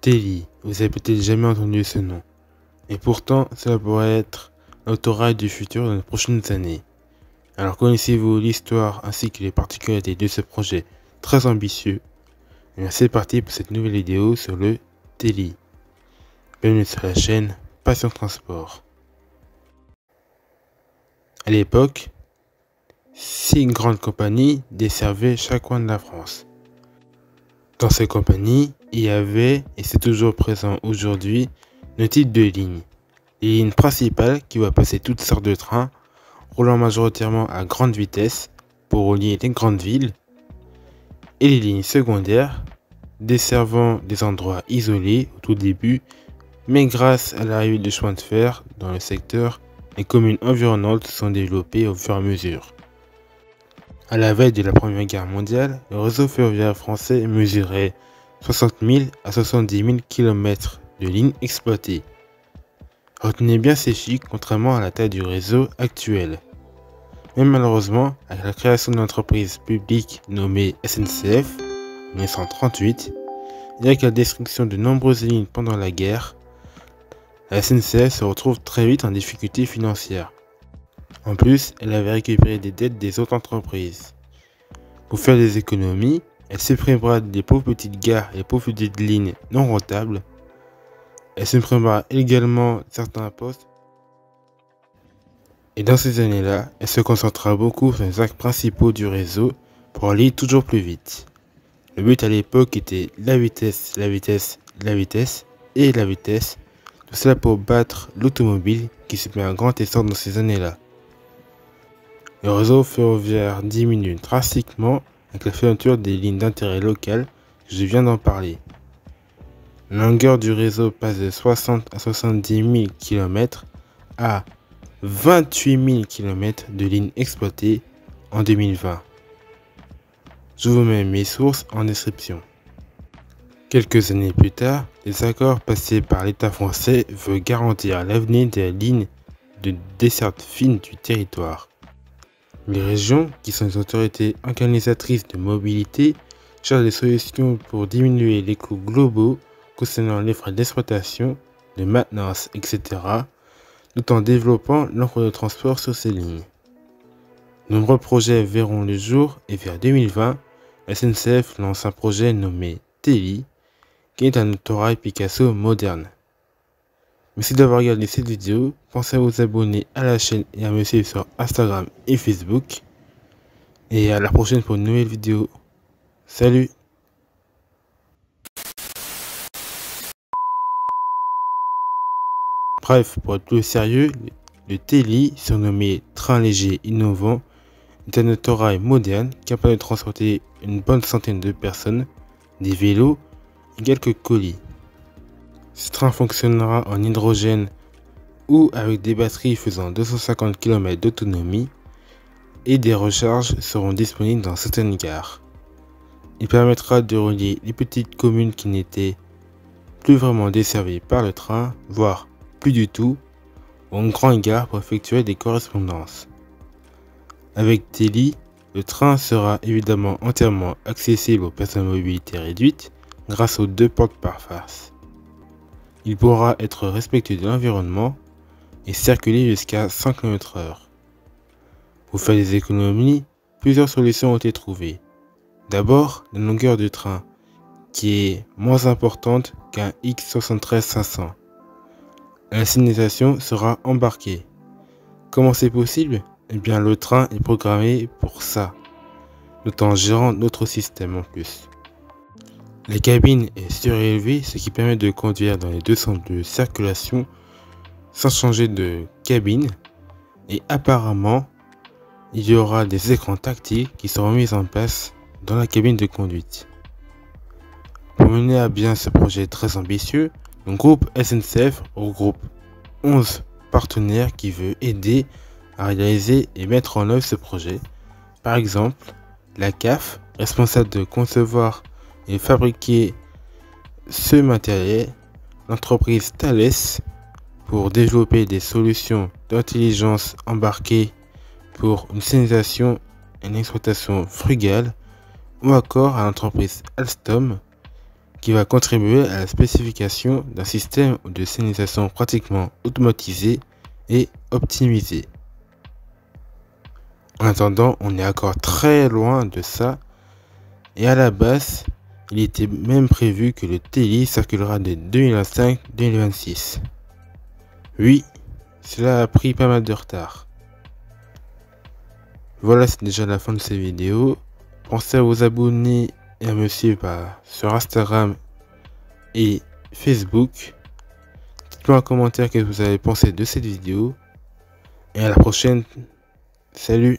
Teli, vous avez peut-être jamais entendu ce nom. Et pourtant, cela pourrait être l'autorail du futur dans les prochaines années. Alors connaissez-vous l'histoire ainsi que les particularités de ce projet très ambitieux? Et bien c'est parti pour cette nouvelle vidéo sur le Teli. Bienvenue sur la chaîne Passion Transport. À l'époque, 6 grandes compagnies desservaient chaque coin de la France. Dans ces compagnies, il y avait, et c'est toujours présent aujourd'hui, 2 types de lignes. Les lignes principales qui voient passer toutes sortes de trains, roulant majoritairement à grande vitesse pour relier les grandes villes, et les lignes secondaires, desservant des endroits isolés au tout début, mais grâce à l'arrivée de chemins de fer dans le secteur, les communes environnantes se sont développées au fur et à mesure. À la veille de la Première Guerre mondiale, le réseau ferroviaire français mesurait 60 000 à 70 000 km de lignes exploitées. Retenez bien ces chiffres contrairement à la taille du réseau actuel. Mais malheureusement, avec la création de l'entreprise publique nommée SNCF en 1938, et avec la destruction de nombreuses lignes pendant la guerre, la SNCF se retrouve très vite en difficulté financière. En plus, elle avait récupéré des dettes des autres entreprises. Pour faire des économies, elle supprimera des pauvres petites gares et des pauvres petites lignes non rentables. Elle supprimera également certains postes. Et dans ces années-là, elle se concentrera beaucoup sur les axes principaux du réseau pour aller toujours plus vite. Le but à l'époque était la vitesse, la vitesse, la vitesse et la vitesse. Tout cela pour battre l'automobile qui se met un grand essor dans ces années-là. Le réseau ferroviaire diminue drastiquement avec la fermeture des lignes d'intérêt local, je viens d'en parler. La longueur du réseau passe de 60 à 70 000 km à 28 000 km de lignes exploitées en 2020. Je vous mets mes sources en description. Quelques années plus tard, les accords passés par l'État français veulent garantir l'avenir des lignes de desserte fine du territoire. Les régions, qui sont les autorités organisatrices de mobilité, cherchent des solutions pour diminuer les coûts globaux concernant les frais d'exploitation, de maintenance, etc., tout en développant l'offre de transport sur ces lignes. De nombreux projets verront le jour et vers 2020, la SNCF lance un projet nommé Teli, qui est un autorail Picasso moderne. Merci d'avoir regardé cette vidéo, pensez à vous abonner à la chaîne et à me suivre sur Instagram et Facebook. Et à la prochaine pour une nouvelle vidéo. Salut! Bref, pour être plus sérieux, le Teli, surnommé train léger innovant, est un autorail moderne capable de transporter une bonne centaine de personnes, des vélos et quelques colis. Ce train fonctionnera en hydrogène ou avec des batteries faisant 250 km d'autonomie et des recharges seront disponibles dans certaines gares. Il permettra de relier les petites communes qui n'étaient plus vraiment desservies par le train, voire plus du tout, aux grandes gares pour effectuer des correspondances. Avec Teli, le train sera évidemment entièrement accessible aux personnes à mobilité réduite grâce aux 2 portes par face. Il pourra être respectueux de l'environnement et circuler jusqu'à 100 km/h. Pour faire des économies, plusieurs solutions ont été trouvées. D'abord, la longueur du train, qui est moins importante qu'un X73-500. La signalisation sera embarquée. Comment c'est possible? Eh bien, le train est programmé pour ça, tout en gérant notre système en plus. La cabine est surélevée, ce qui permet de conduire dans les 2 sens de circulation sans changer de cabine. Et apparemment, il y aura des écrans tactiles qui seront mis en place dans la cabine de conduite. Pour mener à bien ce projet très ambitieux, le groupe SNCF regroupe 11 partenaires qui veulent aider à réaliser et mettre en œuvre ce projet. Par exemple, la CAF, responsable de concevoir et fabriquer ce matériel, l'entreprise Thales pour développer des solutions d'intelligence embarquée pour une signalisation et une exploitation frugale, ou encore à l'entreprise Alstom qui va contribuer à la spécification d'un système de signalisation pratiquement automatisé et optimisé. En attendant, on est encore très loin de ça, et à la base, il était même prévu que le TLI circulera de 2025-2026. Oui, cela a pris pas mal de retard. Voilà, c'est déjà la fin de cette vidéo. Pensez à vous abonner et à me suivre sur Instagram et Facebook. Dites-moi en commentaire ce que vous avez pensé de cette vidéo. Et à la prochaine. Salut!